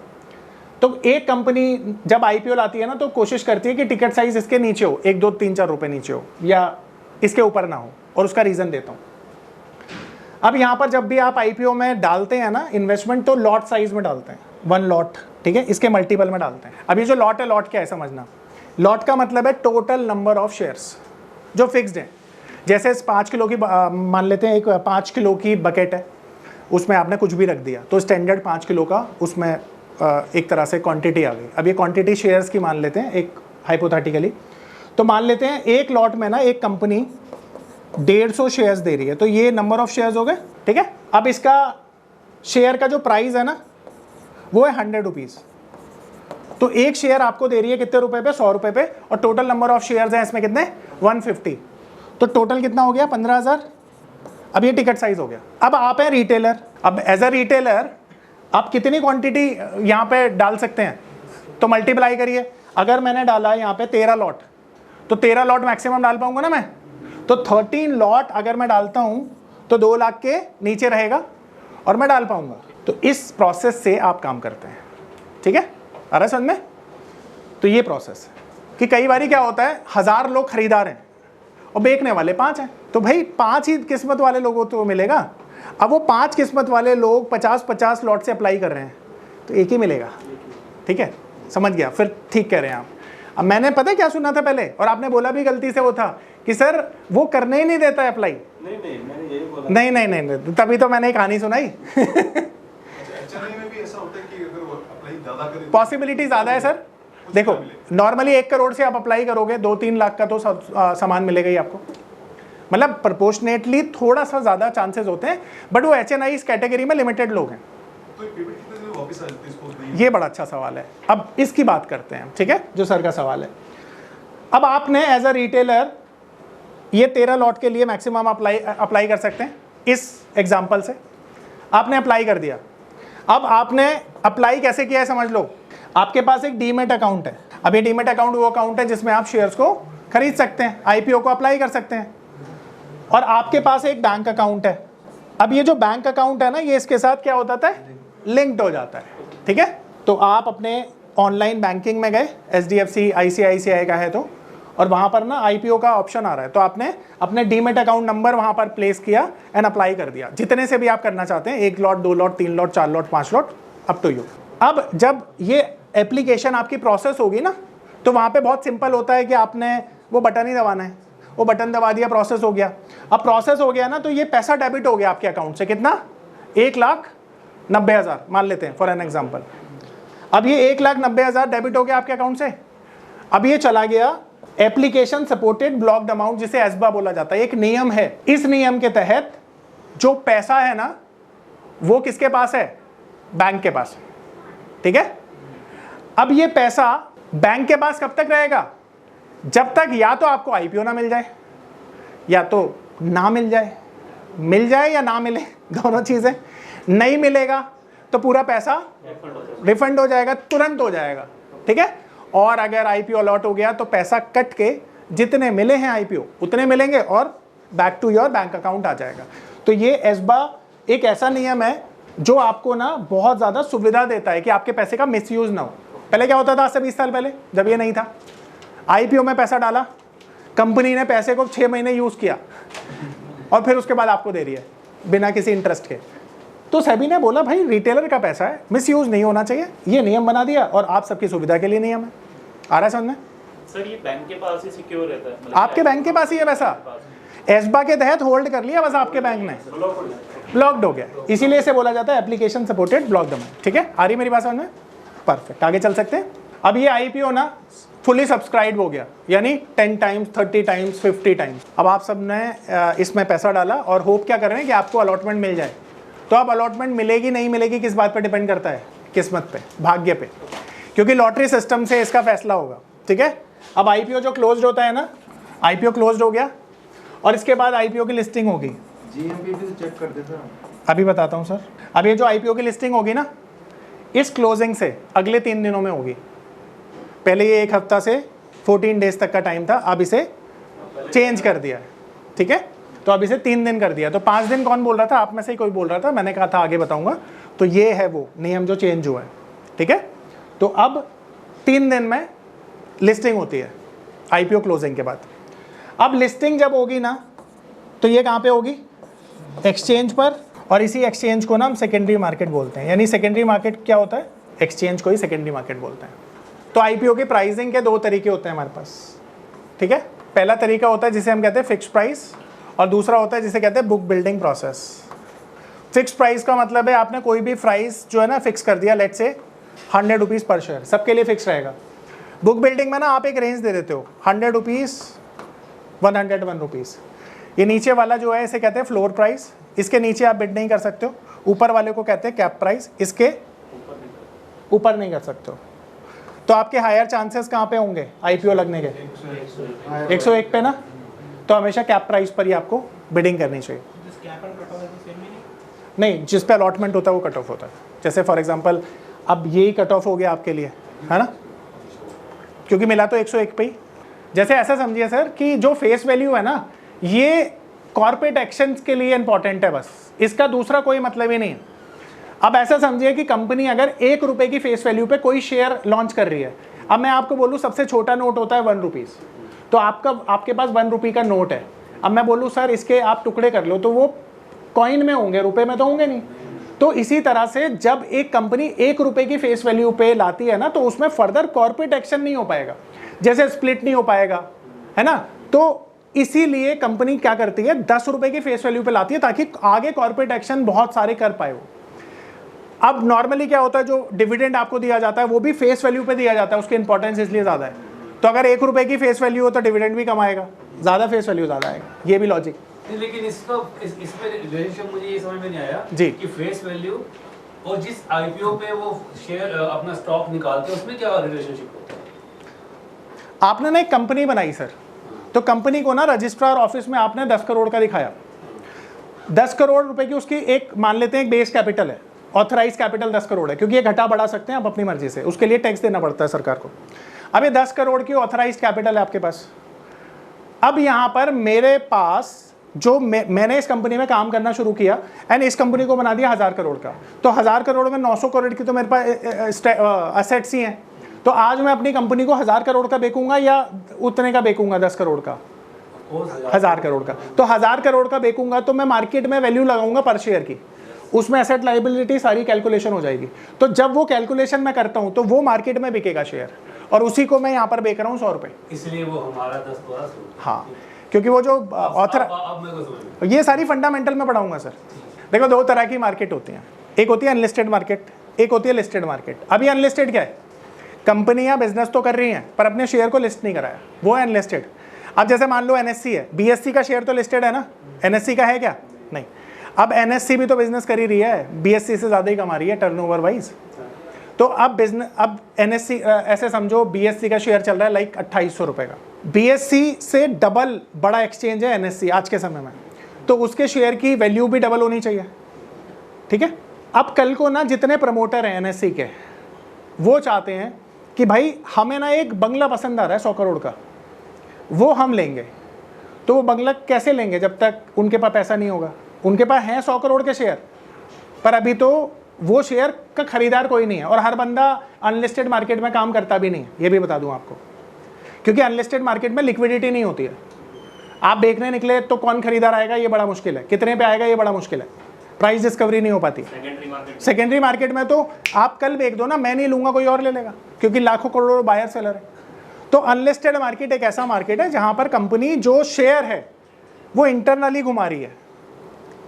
तो एक कंपनी जब IPO लाती है ना तो कोशिश करती है कि टिकट साइज इसके नीचे हो, 1, 2, 3, 4 रुपये नीचे हो या इसके ऊपर ना हो, और उसका रीज़न देता हूँ। अब यहाँ पर जब भी आप IPO में डालते हैं ना इन्वेस्टमेंट, तो लॉट साइज में डालते हैं, 1 लॉट, ठीक है, इसके मल्टीपल में डालते हैं। अब ये जो लॉट है, लॉट क्या है समझना, लॉट का मतलब है टोटल नंबर ऑफ शेयर्स जो फिक्स्ड है। जैसे 5 किलो की मान लेते हैं, एक 5 किलो की बकेट है, उसमें आपने कुछ भी रख दिया, तो स्टैंडर्ड 5 किलो का उसमें एक तरह से क्वांटिटी आ गई। अब ये क्वांटिटी शेयर्स की मान लेते हैं एक हाइपोथेटिकली, तो मान लेते हैं एक लॉट में ना एक कंपनी 150 शेयर्स दे रही है, तो ये नंबर ऑफ शेयर्स हो गए, ठीक है। अब इसका शेयर का जो प्राइस है ना वो है 100 रुपीज़, तो एक शेयर आपको दे रही है कितने रुपए पे, 100 रुपए पे, और टोटल नंबर ऑफ शेयर्स हैं इसमें कितने, 150, तो टोटल कितना हो गया, 15,000। अब ये टिकट साइज हो गया। अब आप हैं रिटेलर, अब एज अ रिटेलर आप कितनी क्वांटिटी यहाँ पे डाल सकते हैं, तो मल्टीप्लाई करिए। अगर मैंने डाला है यहाँ पे 13 लॉट, तो 13 लॉट मैक्सिमम डाल पाऊंगा ना मैं, तो 13 लॉट अगर मैं डालता हूँ तो 2 लाख के नीचे रहेगा और मैं डाल पाऊंगा। तो इस प्रोसेस से आप काम करते हैं, ठीक है, आ रहा है समझ में। तो ये प्रोसेस है कि कई बार क्या होता है, 1000 लोग खरीदार हैं और बेचने वाले 5 हैं, तो भाई 5 ही किस्मत वाले लोगों को तो मिलेगा। अब वो 5 किस्मत वाले लोग 50-50 लॉट से अप्लाई कर रहे हैं, तो एक ही मिलेगा, ठीक है, समझ गया, फिर ठीक कह रहे हैं आप। अब मैंने पता है क्या सुना था पहले, और आपने बोला भी गलती से वो था कि सर वो करने ही नहीं देता है अप्लाई। नहीं मैंने यही बोला। नहीं, तभी तो मैंने एक कहानी सुनाई। HNI में भी ऐसा होता है कि अगर वो अप्लाई ज़्यादा करें, पॉसिबिलिटी ज़्यादा है सर। देखो नॉर्मली 1 करोड़ से आप अप्लाई करोगे, 2-3 लाख का तो सामान मिलेगा ही आपको, मतलब प्रोपोर्शनेटली थोड़ा सा ज़्यादा चांसेस होते हैं, बट वो HNI इस कैटेगरी में लिमिटेड लोग हैं। तो ये पेमेंट कितने दिन में वापस आ जाती है इसको नहीं? ये बड़ा अच्छा सवाल है, अब इसकी बात करते हैं, ठीक है, जो सर का सवाल है। अब आपने एज अ रिटेलर ये 13 लॉट के लिए मैक्सिमम अप्लाई कर सकते हैं। इस एग्जाम्पल से आपने अप्लाई कर दिया। अब आपने अप्लाई कैसे किया है समझ लो, आपके पास एक डीमेट अकाउंट है। अब ये डीमेट अकाउंट वो अकाउंट है जिसमें आप शेयर्स को खरीद सकते हैं, IPO को अप्लाई कर सकते हैं, और आपके पास एक बैंक अकाउंट है। अब ये जो बैंक अकाउंट है ना, ये इसके साथ क्या होता है, लिंक्ड हो जाता है, ठीक है। तो आप अपने ऑनलाइन बैंकिंग में गए, HDFC ICICI का है तो, और वहाँ पर ना IPO का ऑप्शन आ रहा है, तो आपने अपने डीमेट अकाउंट नंबर वहाँ पर प्लेस किया एंड अप्लाई कर दिया, जितने से भी आप करना चाहते हैं, 1 lot, 2 lot, 3 lot, 4 lot, 5 lot, up to you. अब जब ये एप्लीकेशन आपकी प्रोसेस होगी ना, तो वहाँ पे बहुत सिंपल होता है कि आपने वो बटन ही दबाना है, वो बटन दबा दिया, प्रोसेस हो गया। अब प्रोसेस हो गया ना, तो ये पैसा डेबिट हो गया आपके अकाउंट से, कितना, 1,90,000 मान लेते हैं फॉर एन एग्जांपल। अब ये 1,90,000 डेबिट हो गया आपके अकाउंट से। अब ये चला गया एप्लीकेशन सपोर्टेड ब्लॉक्ड अमाउंट, जिसे एसबा बोला जाता है। एक नियम है, इस नियम के तहत जो पैसा है ना वो किसके पास है? बैंक के पास। ठीक है, अब ये पैसा बैंक के पास कब तक रहेगा? जब तक या तो आपको आईपीओ ना मिल जाए या तो ना मिल जाए, मिल जाए या ना मिले, दोनों चीजें। नहीं मिलेगा तो पूरा पैसा रिफंड हो जाएगा, तुरंत हो जाएगा। ठीक है, और अगर आईपीओ अलॉट हो गया तो पैसा कट के जितने मिले हैं आईपीओ उतने मिलेंगे और back to your bank account आ जाएगा। तो ये एस्बा एक ऐसा नियम है जो आपको ना बहुत ज्यादा सुविधा देता है कि आपके पैसे का मिसयूज ना हो। पहले क्या होता था, आज से 20 साल पहले जब ये नहीं था, आईपीओ में पैसा डाला, कंपनी ने पैसे को 6 महीने यूज किया और फिर उसके बाद आपको दे रही है बिना किसी इंटरेस्ट के। तो सेबी ने बोला भाई रिटेलर का पैसा है, मिसयूज नहीं होना चाहिए, ये नियम बना दिया और आप सबकी सुविधा के लिए नियम है। आ रहा है समझ में? सर ये बैंक के पास ही सिक्योर रहता है, मतलब आपके बैंक के पास ही है पैसा, एस्बा के तहत होल्ड कर लिया बस आपके बैंक ने, ब्लॉक्ड हो गया, इसीलिए इसे बोला जाता है एप्लीकेशन सपोर्टेड ब्लॉक अमाउंट। ठीक है, आ रही मेरी बात समझ में? परफेक्ट, आगे चल सकते हैं। अब ये आईपीओ ना फुली सब्सक्राइब हो गया, यानी 10 टाइम्स 30 टाइम्स 50 टाइम्स। अब आप सब ने इसमें पैसा डाला और होप क्या कर रहे हैं कि आपको अलॉटमेंट मिल जाए। तो अब अलॉटमेंट मिलेगी नहीं मिलेगी किस बात पर डिपेंड करता है? किस्मत पे, भाग्य पे, क्योंकि लॉटरी सिस्टम से इसका फैसला होगा। ठीक है, अब आईपीओ जो क्लोज होता है ना, आईपीओ क्लोज हो गया और इसके बाद आईपीओ की लिस्टिंग होगी। जीएमपी से चेक कर देता हूं। अभी बताता हूँ सर। अब ये जो आईपीओ की लिस्टिंग होगी ना, इस क्लोजिंग से अगले 3 दिनों में होगी। पहले ये 1 हफ्ता से 14 डेज तक का टाइम था, अब इसे चेंज कर दिया है। ठीक है, तो अब इसे 3 दिन कर दिया। तो 5 दिन कौन बोल रहा था? आप में से ही कोई बोल रहा था, मैंने कहा था आगे बताऊंगा। तो ये है वो नियम जो चेंज हुआ है। ठीक है, तो अब 3 दिन में लिस्टिंग होती है आईपीओ क्लोजिंग के बाद। अब लिस्टिंग जब होगी ना, तो ये कहाँ पे होगी? एक्सचेंज पर, और इसी एक्सचेंज को ना हम सेकेंडरी मार्केट बोलते हैं। यानी सेकेंडरी मार्केट क्या होता है? एक्सचेंज को ही सेकेंडरी मार्केट बोलते हैं। तो आईपीओ की प्राइसिंग के 2 तरीके होते हैं हमारे पास। ठीक है, पहला तरीका होता है जिसे हम कहते हैं फिक्स प्राइस, और दूसरा होता है जिसे कहते हैं book building process. Fix price का मतलब है आपने कोई भी प्राइस जो है ना फिक्स कर दिया, लेट्स से 100 रुपीज़ पर शेयर, सबके लिए फिक्स रहेगा। बुक बिल्डिंग में ना आप एक रेंज दे देते हो, 100 रुपीज़ 101 रुपीज़। ये नीचे वाला जो है इसे कहते हैं फ्लोर प्राइस, इसके नीचे आप बिड नहीं कर सकते हो। ऊपर वाले को कहते हैं कैप प्राइस, इसके ऊपर नहीं कर सकते हो। तो आपके हायर चांसेस कहाँ पे होंगे आईपीओ लगने के? 101 पे ना, तो हमेशा कैप प्राइस पर ही आपको बिडिंग करनी चाहिए। नहीं, जिस पे अलॉटमेंट होता है वो कट ऑफ होता है। जैसे फॉर एग्जांपल अब यही कट ऑफ हो गया आपके लिए, है ना, क्योंकि मिला तो 101 पे ही। जैसे ऐसा समझिए सर कि जो फेस वैल्यू है ना, ये कॉर्पोरेट एक्शंस के लिए इंपॉर्टेंट है बस, इसका दूसरा कोई मतलब ही नहीं है। अब ऐसा समझिए कि कंपनी अगर 1 रुपए की फेस वैल्यू पे कोई शेयर लॉन्च कर रही है। अब मैं आपको बोलूँ सबसे छोटा नोट होता है 1 रुपीज़, तो आपके पास 1 रुपये का नोट है। अब मैं बोलूँ सर इसके आप टुकड़े कर लो, तो वो कॉइन में होंगे, रुपए में तो होंगे नहीं। तो इसी तरह से जब एक कंपनी 1 रुपए की फेस वैल्यू पे लाती है ना, तो उसमें फर्दर कॉर्पोरेट एक्शन नहीं हो पाएगा, जैसे स्प्लिट नहीं हो पाएगा, है ना। तो इसीलिए कंपनी क्या करती है, 10 रुपए की फेस वैल्यू पे लाती है ताकि आगे कॉर्पोरेट एक्शन बहुत सारे कर पाए वो। अब नॉर्मली क्या होता है, जो डिविडेंड आपको दिया जाता है वो भी फेस वैल्यू पे दिया जाता है, उसकी इंपॉर्टेंस इसलिए ज़्यादा है। तो अगर 1 रुपए की फेस वैल्यू हो तो डिविडेंड भी कम आएगा, ज़्यादा फेस वैल्यू ज़्यादा आएगा, ये भी लॉजिक। लेकिन इसमें रिलेशनशिप मुझे ये समझ में नहीं आया जी कि फेस वैल्यू और जिस आईपीओ पे वो शेयर अपना स्टॉक निकालते हैं उसमें क्या रिलेशनशिप होता है? आपने ना एक कंपनी बनाई सर, तो कंपनी को ना रजिस्ट्रार ऑफिस में आपने 10 करोड़ का दिखाया। 10 करोड़ रुपए की उसकी एक मान लेते हैं एक बेस कैपिटल है, ऑथराइज कैपिटल 10 करोड़ है, क्योंकि ये घटा बढ़ा सकते हैं आप अपनी मर्जी से, उसके लिए टैक्स देना पड़ता है सरकार को। अब ये 10 करोड़ की ऑथराइज कैपिटल है आपके पास। अब यहाँ पर मेरे पास जो मैंने इस कंपनी में काम करना शुरू किया एंड इस कंपनी को बना दिया 1000 करोड़ का, तो 1000 करोड़ में 900 करोड़ की तो मेरे पास असेट्स ही हैं। तो आज मैं अपनी कंपनी को 1000 करोड़ का बेचूंगा या उतने का बेचूंगा, 10 करोड़ का, 1000 करोड़ का। तो 1000 करोड़ का बेचूंगा तो मैं मार्केट में वैल्यू लगाऊंगा पर शेयर की, उसमें एसेट लाइबिलिटी सारी कैलकुलेशन हो जाएगी। तो जब वो कैलकुलेशन मैं करता हूं तो वो मार्केट में बिकेगा शेयर, और उसी को मैं यहाँ पर बेच रहा हूँ 100 रुपये। इसलिए वो हमारा 10 द्वारा। हाँ, क्योंकि वो जो ऑथर, ये सारी फंडामेंटल में पढ़ाऊंगा सर। देखो 2 तरह की मार्केट होती हैं, एक होती है अनलिस्टेड मार्केट, एक होती है लिस्टेड मार्केट। अभी अनलिस्टेड क्या है, कंपनियां बिजनेस तो कर रही हैं पर अपने शेयर को लिस्ट नहीं कराया, वो है अनलिस्टेड। अब जैसे मान लो एनएससी है, बीएससी का शेयर तो लिस्टेड है ना, एनएससी का है क्या? नहीं। अब NSE भी तो बिजनेस कर ही रही है, BSE से ज़्यादा ही कमा रही है टर्नओवर वाइज। तो अब NSE ऐसे समझो BSE का शेयर चल रहा है लाइक 2800 रुपये का। BSE से डबल बड़ा एक्सचेंज है NSE आज के समय में, तो उसके शेयर की वैल्यू भी डबल होनी चाहिए, ठीक है। अब कल को ना जितने प्रमोटर हैं NSE के, वो चाहते हैं कि भाई हमें ना एक बंगला पसंद आ रहा है 100 करोड़ का, वो हम लेंगे। तो वो बंगला कैसे लेंगे जब तक उनके पास पैसा नहीं होगा? उनके पास हैं 100 करोड़ के शेयर, पर अभी तो वो शेयर का खरीदार कोई नहीं है, और हर बंदा अनलिस्टेड मार्केट में काम करता भी नहीं है, ये भी बता दूं आपको, क्योंकि अनलिस्टेड मार्केट में लिक्विडिटी नहीं होती है। आप बेचने निकले तो कौन खरीदार आएगा ये बड़ा मुश्किल है, कितने पे आएगा ये बड़ा मुश्किल है, प्राइस डिस्कवरी नहीं हो पाती। सेकेंडरी मार्केट में तो आप कल बेच दो ना, मैं नहीं लूंगा कोई और ले लेगा, क्योंकि लाखों करोड़ों बायर सेलर है। तो अनलिस्टेड मार्केट एक ऐसा मार्केट है जहां पर कंपनी जो शेयर है वो इंटरनली घुमा रही है।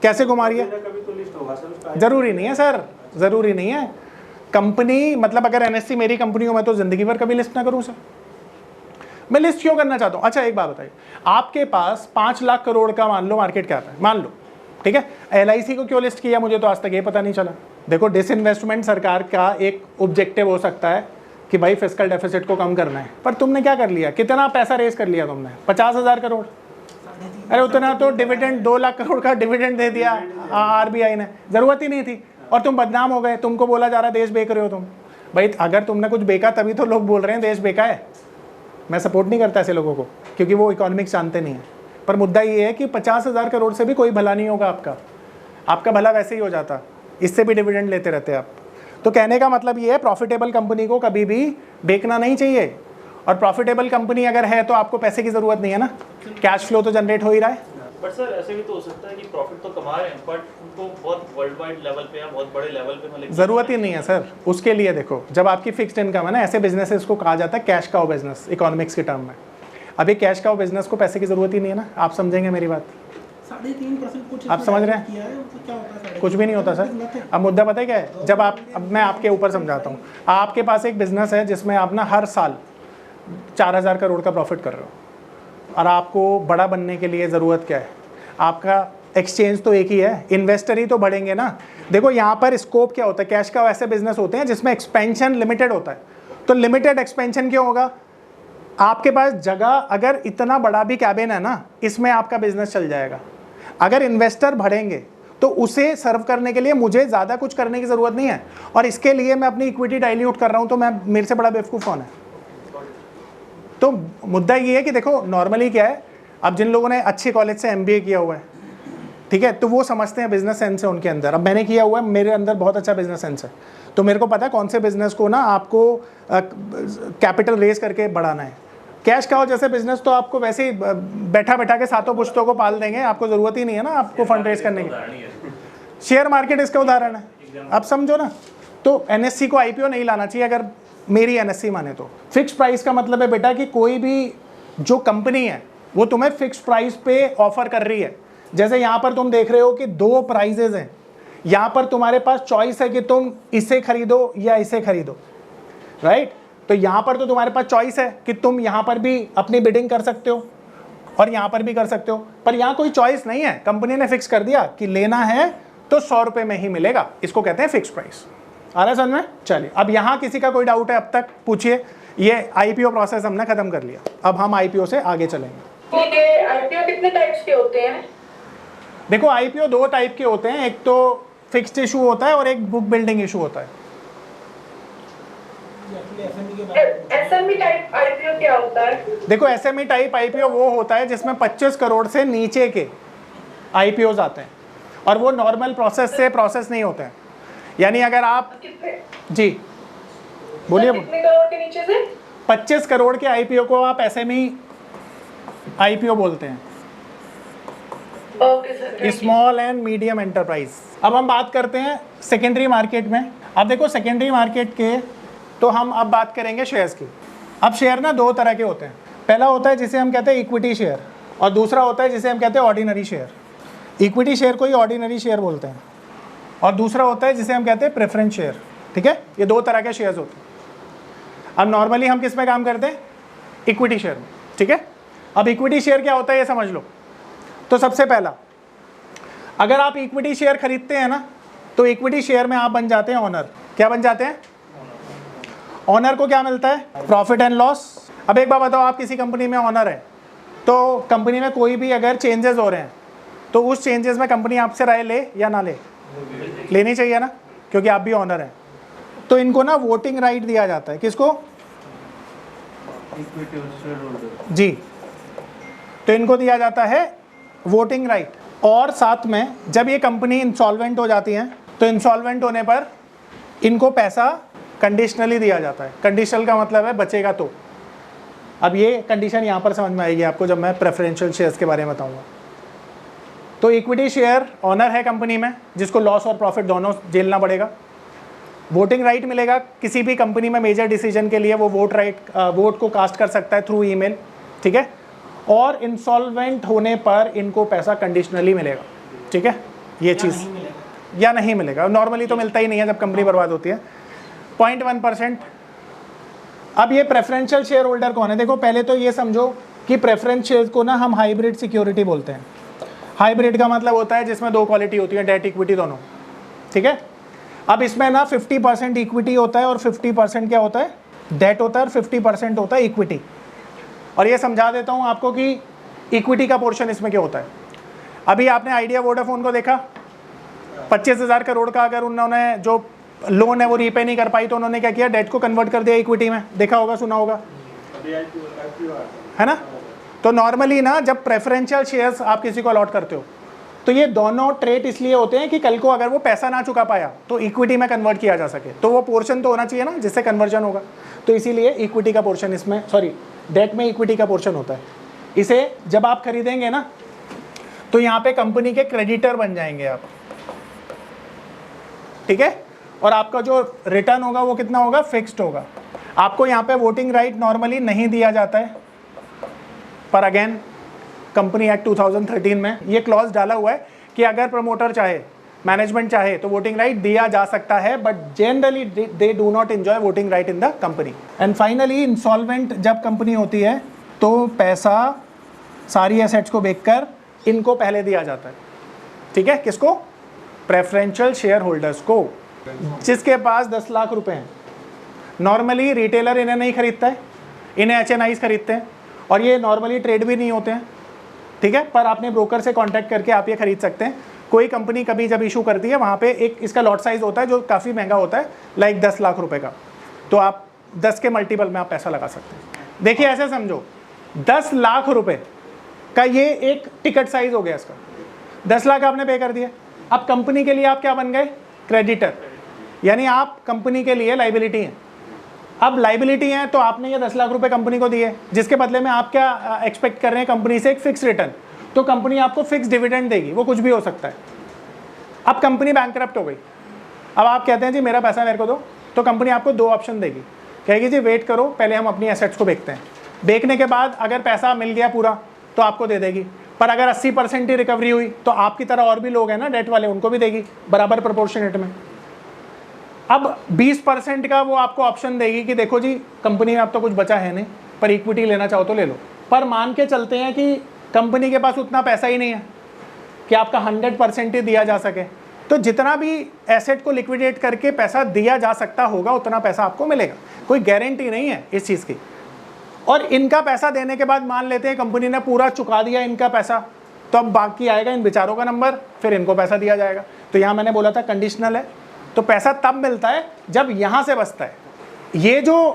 कैसे घुमा रही है? जरूरी नहीं है सर, जरूरी नहीं है। कंपनी मतलब अगर NSE मेरी कंपनी हो, मैं तो जिंदगी भर कभी लिस्ट ना करूं सर, मैं लिस्ट क्यों करना चाहता हूं? अच्छा एक बात बताइए, आपके पास 5 लाख करोड़ का मान लो मार्केट कैप है, मान लो, ठीक है। LIC को क्यों लिस्ट किया मुझे तो आज तक ये पता नहीं चला। देखो डिसइन्वेस्टमेंट सरकार का एक ऑब्जेक्टिव हो सकता है कि भाई फिस्कल डेफिसिट को कम करना है, पर तुमने क्या कर लिया? कितना पैसा रेज कर लिया तुमने? 50,000 करोड़। अरे उतना तो डिविडेंड 2 लाख करोड़ का डिविडेंड दे दिया RBI ने, जरूरत ही नहीं थी, और तुम बदनाम हो गए। तुमको बोला जा रहा है देश बेच रहे हो तुम। भाई अगर तुमने कुछ बेचा तभी तो लोग बोल रहे हैं देश बेचा है। मैं सपोर्ट नहीं करता ऐसे लोगों को, क्योंकि वो इकोनॉमिक्स जानते नहीं है। पर मुद्दा ये है कि 50,000 करोड़ से भी कोई भला नहीं होगा आपका भला वैसे ही हो जाता, इससे भी डिविडेंड लेते रहते आप। तो कहने का मतलब ये है, प्रॉफिटेबल कंपनी को कभी भी बेचना नहीं चाहिए, और प्रॉफिटेबल कंपनी अगर है तो आपको पैसे की जरूरत नहीं है ना, कैश फ्लो तो जनरेट हो ही रहा है। बट सर ऐसे भी तो हो सकता है कि प्रॉफिट तो कमा रहे हैं, बट उनको बहुत वर्ल्ड वाइड लेवल पे या बहुत बड़े लेवल पे मतलब जरूरत ही नहीं है सर उसके लिए। देखो जब आपकी फिक्स्ड इनकम है ना, ऐसे बिजनेसेस को कहा जाता है कैश काउ बिजनेस इकोनॉमिक्स के टर्म में। अभी कैश काउ बिजनेस को पैसे की जरूरत ही नहीं है ना, आप समझेंगे मेरी बात। 3.5% कुछ आप समझ रहे हैं? किया है, मतलब क्या होता है? कुछ भी नहीं होता सर। अब मुद्दा पता है क्या है, जब आप, अब मैं आपके ऊपर समझाता हूँ। आपके पास एक बिजनेस है जिसमें आप ना हर साल 4,000 करोड़ का प्रॉफिट कर रहे हो, और आपको बड़ा बनने के लिए ज़रूरत क्या है? आपका एक्सचेंज तो एक ही है, इन्वेस्टर ही तो बढ़ेंगे ना। देखो यहाँ पर स्कोप क्या होता है, कैश का ऐसे बिजनेस होते हैं जिसमें एक्सपेंशन लिमिटेड होता है। तो लिमिटेड एक्सपेंशन क्यों होगा? आपके पास जगह अगर इतना बड़ा भी कैबिन है ना, इसमें आपका बिजनेस चल जाएगा। अगर इन्वेस्टर बढ़ेंगे तो उसे सर्व करने के लिए मुझे ज़्यादा कुछ करने की ज़रूरत नहीं है, और इसके लिए मैं अपनी इक्विटी डाइल्यूट कर रहा हूँ, तो मैं मेरे से बड़ा बेवकूफ़ कौन है? तो मुद्दा ये है कि देखो नॉर्मली क्या है, अब जिन लोगों ने अच्छे कॉलेज से MBA किया हुआ है, ठीक है, तो वो समझते हैं बिजनेस सेंस है उनके अंदर। अब मैंने किया हुआ है, मेरे अंदर बहुत अच्छा बिजनेस सेंस है, तो मेरे को पता है कौन से बिजनेस को ना आपको कैपिटल रेज करके बढ़ाना है। कैश काउ जैसे बिजनेस तो आपको वैसे ही बैठा बैठा के सातों पुश्तों को पाल देंगे, आपको ज़रूरत ही नहीं है ना आपको फंड रेज करने की। शेयर मार्केट इसका उदाहरण है, आप समझो ना। तो NSE को IPO नहीं लाना चाहिए अगर मेरी NSE माने तो। फिक्स प्राइस का मतलब है बेटा कि कोई भी जो कंपनी है वो तुम्हें फिक्स प्राइस पे ऑफर कर रही है। जैसे यहाँ पर तुम देख रहे हो कि 2 प्राइजेज हैं, यहाँ पर तुम्हारे पास चॉइस है कि तुम इसे खरीदो या इसे खरीदो, राइट। तो यहाँ पर तो तुम्हारे पास चॉइस है कि तुम यहाँ पर भी अपनी बिडिंग कर सकते हो और यहाँ पर भी कर सकते हो, पर यहाँ कोई चॉइस नहीं है। कंपनी ने फिक्स कर दिया कि लेना है तो 100 रुपये में ही मिलेगा, इसको कहते हैं फिक्स प्राइस। आ रहा है समझ में? चलिए, अब यहाँ किसी का कोई डाउट है अब तक पूछिए। ये IPO प्रोसेस हमने खत्म कर लिया, अब हम IPO से आगे चलेंगे। IPO कितने टाइप्स के होते हैं? देखो IPO 2 टाइप के होते हैं, एक तो फिक्स्ड इशू होता है और एक बुक बिल्डिंग इशू होता है। SME टाइप IPO क्या होता है? देखो SME टाइप IPO वो होता है जिसमें 25 करोड़ से नीचे के IPOs आते हैं, और वो नॉर्मल प्रोसेस से प्रोसेस नहीं होते हैं। यानी अगर आप जी बोलिए, कितने करोड़ के नीचे से? 25 करोड़ के IPO को आप SME IPO बोलते हैं, okay sir. Small and medium enterprise. अब हम बात करते हैं सेकेंडरी मार्केट में। अब देखो सेकेंडरी मार्केट के तो हम अब बात करेंगे शेयर्स की। अब शेयर ना 2 तरह के होते हैं। पहला होता है जिसे हम कहते हैं इक्विटी शेयर, और दूसरा होता है जिसे हम कहते हैं ऑर्डिनरी शेयर। इक्विटी शेयर को ही ऑर्डिनरी शेयर बोलते हैं, और दूसरा होता है जिसे हम कहते हैं प्रेफरेंस शेयर। ठीक है, ये 2 तरह के शेयर्स होते हैं। अब नॉर्मली हम किस में काम करते हैं? इक्विटी शेयर में। ठीक है, अब इक्विटी शेयर क्या होता है ये समझ लो। तो सबसे पहला, अगर आप इक्विटी शेयर खरीदते हैं ना, तो इक्विटी शेयर में आप बन जाते हैं ऑनर। क्या बन जाते हैं? ऑनर को क्या मिलता है? Profit and loss. अब एक बात बताओ, आप किसी कंपनी में ऑनर है, तो कंपनी में कोई भी अगर चेंजेस हो रहे हैं तो उस चेंजेस में कंपनी आपसे राय ले या ना ले? लेनी चाहिए ना, क्योंकि आप भी ऑनर हैं। तो इनको ना वोटिंग राइट दिया जाता है। किसको? जी, तो इनको दिया जाता है वोटिंग राइट। और साथ में जब ये कंपनी इंसॉल्वेंट हो जाती है तो इंसॉल्वेंट होने पर इनको पैसा कंडीशनली दिया जाता है। कंडीशनल का मतलब है बचेगा तो। अब ये कंडीशन यहाँ पर समझ में आएगी आपको जब मैं प्रेफरेंशियल शेयर्स के बारे में बताऊंगा। तो इक्विटी शेयर ऑनर है कंपनी में, जिसको लॉस और प्रॉफिट दोनों झेलना पड़ेगा। वोटिंग राइट मिलेगा, किसी भी कंपनी में मेजर डिसीजन के लिए वो वोट को कास्ट कर सकता है थ्रू ईमेल, ठीक है। और इंसॉल्वेंट होने पर इनको पैसा कंडीशनली मिलेगा, ठीक है। ये चीज़ या नहीं मिलेगा, नॉर्मली तो मिलता ही नहीं है जब कंपनी बर्बाद होती है। 0.1%। अब ये प्रेफरेंशियल शेयर होल्डर कौन है? देखो पहले तो ये समझो कि प्रेफरेंस शेयर को ना हम हाइब्रिड सिक्योरिटी बोलते हैं। हाइब्रिड का मतलब होता है जिसमें दो क्वालिटी होती है, डेट इक्विटी दोनों, ठीक है। अब इसमें ना 50% इक्विटी होता है और 50% क्या होता है? डेट होता है, और 50% होता है इक्विटी। और ये समझा देता हूँ आपको कि इक्विटी का पोर्शन इसमें क्या होता है। अभी आपने आइडिया वोडाफोन को देखा, 25,000 करोड़ का अगर उन्होंने जो लोन है वो रीपे नहीं कर पाई तो उन्होंने क्या किया? डेट को कन्वर्ट कर दिया इक्विटी में। देखा होगा, सुना होगा, है ना। तो नॉर्मली ना जब प्रेफरेंशियल शेयर्स आप किसी को अलॉट करते हो तो ये दोनों ट्रेट इसलिए होते हैं कि कल को अगर वो पैसा ना चुका पाया तो इक्विटी में कन्वर्ट किया जा सके, तो वो पोर्शन तो होना चाहिए ना जिससे कन्वर्जन होगा। तो इसीलिए इक्विटी का पोर्शन इसमें, सॉरी डेट में इक्विटी का पोर्शन होता है। इसे जब आप खरीदेंगे ना तो यहाँ पे कंपनी के क्रेडिटर बन जाएंगे आप, ठीक है। और आपका जो रिटर्न होगा वो कितना होगा? फिक्स्ड होगा। आपको यहाँ पे वोटिंग राइट नॉर्मली नहीं दिया जाता है, पर अगेन कंपनी एक्ट 2013 में ये क्लॉज डाला हुआ है कि अगर प्रमोटर चाहे, मैनेजमेंट चाहे तो वोटिंग राइट दिया जा सकता है, but generally they do not enjoy voting right in the company. And finally insolvent जब कंपनी होती है तो पैसा सारी एसेट्स को बेचकर इनको पहले दिया जाता है, ठीक है। किसको? प्रेफरेंशियल शेयर होल्डर्स को, जिसके पास 10 लाख रुपए हैं। नॉर्मली रिटेलर इन्हें नहीं खरीदता है, इन्हें HNIs खरीदते हैं, और ये नॉर्मली ट्रेड भी नहीं होते हैं, ठीक है। पर आपने ब्रोकर से कांटेक्ट करके आप ये खरीद सकते हैं। कोई कंपनी कभी जब इशू करती है वहाँ पे एक इसका लॉट साइज होता है जो काफ़ी महंगा होता है, लाइक 10 लाख रुपए का, तो आप 10 के मल्टीपल में आप पैसा लगा सकते हैं। देखिए ऐसे समझो, 10 लाख रुपए का ये एक टिकट साइज हो गया इसका, 10 लाख आपने पे कर दिया। अब कंपनी के लिए आप क्या बन गए? क्रेडिटर, यानी आप कंपनी के लिए लाइबिलिटी हैं। अब लाइबिलिटी है तो आपने ये 10 लाख रुपए कंपनी को दिए, जिसके बदले में आप क्या एक्सपेक्ट कर रहे हैं कंपनी से? एक फिक्स रिटर्न। तो कंपनी आपको फिक्स डिविडेंड देगी, वो कुछ भी हो सकता है। अब कंपनी बैंकरप्ट हो गई, अब आप कहते हैं जी मेरा पैसा मेरे को दो, तो कंपनी आपको दो ऑप्शन देगी, कहेगी जी वेट करो, पहले हम अपनी एसेट्स को बेचते हैं, बेचने के बाद अगर पैसा मिल गया पूरा तो आपको दे देगी। पर अगर 80% ही रिकवरी हुई तो आपकी तरह और भी लोग हैं ना डेट वाले, उनको भी देगी बराबर प्रोपोर्शनेट में। अब 20% का वो आपको ऑप्शन देगी कि देखो जी कंपनी में अब तो कुछ बचा है नहीं, पर इक्विटी लेना चाहो तो ले लो। पर मान के चलते हैं कि कंपनी के पास उतना पैसा ही नहीं है कि आपका 100% ही दिया जा सके, तो जितना भी एसेट को लिक्विडेट करके पैसा दिया जा सकता होगा उतना पैसा आपको मिलेगा, कोई गारंटी नहीं है इस चीज़ की। और इनका पैसा देने के बाद मान लेते हैं कंपनी ने पूरा चुका दिया इनका पैसा, तो अब बाकी आएगा इन बेचारों का नंबर, फिर इनको पैसा दिया जाएगा। तो यहाँ मैंने बोला था कंडीशनल है, तो पैसा तब मिलता है जब यहाँ से बचता है। ये जो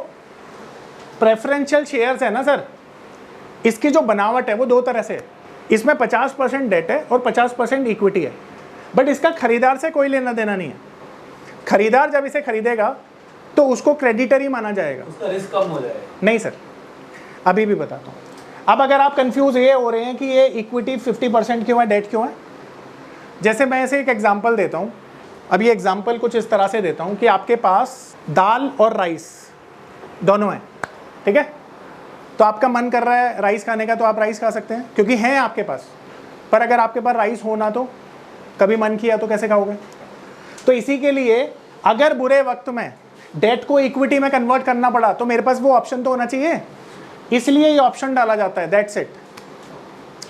प्रेफरेंशियल शेयर्स है ना सर, इसकी जो बनावट है वो दो तरह से है। इसमें 50% डेट है और 50% इक्विटी है, बट इसका खरीदार से कोई लेना देना नहीं है। खरीदार जब इसे खरीदेगा तो उसको क्रेडिटर ही माना जाएगा, उसका रिस्क कम हो जाएगा। नहीं सर, अभी भी बताता हूँ। अब अगर आप कंफ्यूज ये हो रहे हैं कि ये इक्विटी 50% क्यों है, डेट क्यों है, जैसे मैं ऐसे एक एग्जांपल देता हूँ। अब ये एग्जांपल कुछ इस तरह से देता हूँ कि आपके पास दाल और राइस दोनों हैं, ठीक है। तो आपका मन कर रहा है राइस खाने का, तो आप राइस खा सकते हैं क्योंकि हैं आपके पास। पर अगर आपके पास राइस हो ना तो कभी मन किया तो कैसे खाओगे? तो इसी के लिए अगर बुरे वक्त में डेट को इक्विटी में कन्वर्ट करना पड़ा तो मेरे पास वो ऑप्शन तो होना चाहिए, इसलिए ये ऑप्शन डाला जाता है, दैट्स इट,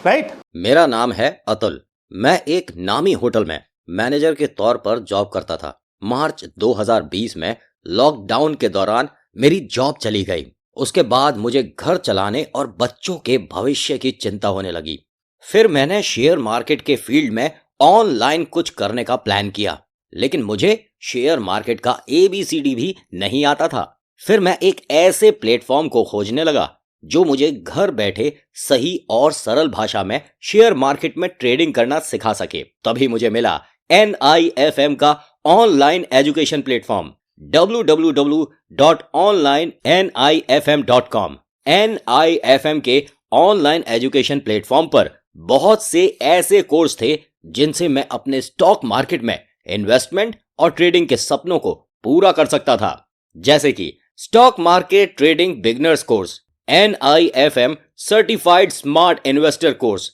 राइट। मेरा नाम है अतुल, मैं एक नामी होटल में मैनेजर के तौर पर जॉब करता था। मार्च 2020 में लॉकडाउन के दौरान मेरी जॉब चली गई। उसके बाद मुझे घर चलाने और बच्चों के भविष्य की चिंता होने लगी। फिर मैंने शेयर मार्केट के फील्ड में ऑनलाइन कुछ करने का प्लान किया, लेकिन मुझे शेयर मार्केट का ABCD भी नहीं आता था। फिर मैं एक ऐसे प्लेटफॉर्म को खोजने लगा जो मुझे घर बैठे सही और सरल भाषा में शेयर मार्केट में ट्रेडिंग करना सिखा सके। तभी मुझे मिला NIFM का online education platform www.onlinenifm.com। NIFM के ऑनलाइन एजुकेशन प्लेटफॉर्म पर बहुत से ऐसे कोर्स थे जिनसे मैं अपने स्टॉक मार्केट में इन्वेस्टमेंट और ट्रेडिंग के सपनों को पूरा कर सकता था, जैसे कि stock market trading beginners course, NIFM certified smart investor course,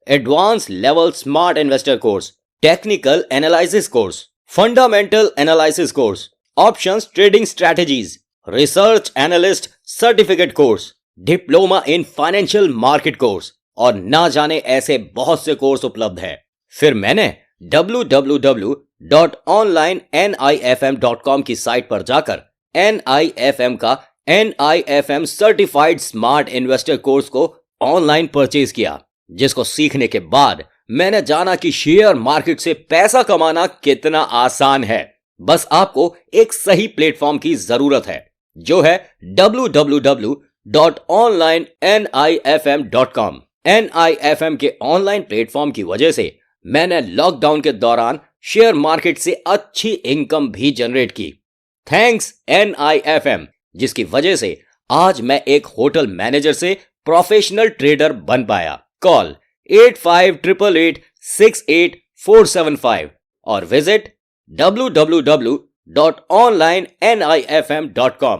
advance level smart investor course, technical analysis course, fundamental analysis course, options trading strategies, research analyst certificate course, diploma in financial market course और ना जाने ऐसे बहुत से course उपलब्ध हैं। फिर मैंने www.onlinenifm.com की साइट पर जाकर NIFM का NIFM certified smart investor course को ऑनलाइन परचेज किया, जिसको सीखने के बाद मैंने जाना कि शेयर मार्केट से पैसा कमाना कितना आसान है। बस आपको एक सही प्लेटफॉर्म की जरूरत है, जो है www.onlinenifm.com। NIFM के ऑनलाइन प्लेटफॉर्म की वजह से मैंने लॉकडाउन के दौरान शेयर मार्केट से अच्छी इनकम भी जनरेट की। थैंक्स NIFM, जिसकी वजह से आज मैं एक होटल मैनेजर से प्रोफेशनल ट्रेडर बन पाया। कॉल 8588868475 और विजिट www.onlinenifm.com।